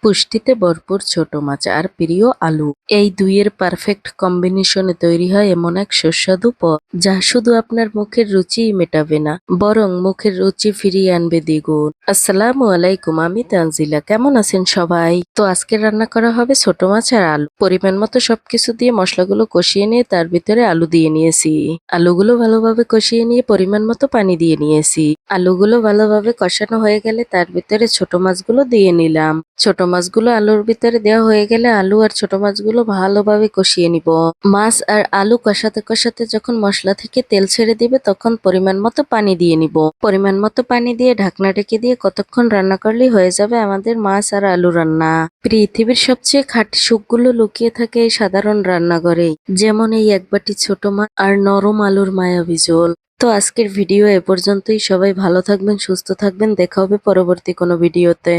পুষ্টিতে ভরপুর ছোট মাছ আর প্রিয় আলু, এই দুইয়ের পারফেক্ট কম্বিনেশনে তৈরি হয় এমন এক সুস্বাদু পদ যা শুধু আপনার মুখের রুচিই মেটাবে না, বরং মুখের রুচি ফিরিয়ে আনবে দ্বিগুণ। আসসালামু আলাইকুম, আমি তানজিলা। কেমন আছেন সবাই? তো আজকে রান্না করা হবে ছোট মাছ আর আলু। পরিমাণ মতো সবকিছু দিয়ে মশলাগুলো কষিয়ে নিয়ে তার ভিতরে আলু দিয়ে নিয়েছি। আলুগুলো ভালোভাবে কষিয়ে নিয়ে পরিমাণ মতো পানি দিয়ে নিয়েছি। আলুগুলো ভালোভাবে কষানো হয়ে গেলে তার ভিতরে ছোট মাছগুলো দিয়ে নিলাম। ছোট মাছগুলো আলুর ভিতরে দেওয়া হয়ে গেলে আলু আর ছোট মাছগুলো ভালোভাবে কষিয়ে নিব। মাছ আর আলু কষাতে কষাতে যখন মশলা থেকে তেল ছেড়ে দিবে তখন পরিমাণ মতো পানি দিয়ে নিব। পরিমাণ মতো পানি দিয়ে ঢাকনা ঢেকে দিয়ে কতক্ষণ রান্না করলেই হয়ে যাবে আমাদের মাছ আর আলু রান্না। পৃথিবীর সবচেয়ে খাঁটি সুখগুলো লুকিয়ে থাকে এই সাধারণ রান্নাঘরেই, যেমন এই এক বাটি ছোট মাছ আর নরম আলুর মায়াবী ঝোল। তো আজকের ভিডিও এ পর্যন্তই। সবাই ভালো থাকবেন, সুস্থ থাকবেন। দেখা হবে পরবর্তী কোনো ভিডিওতে।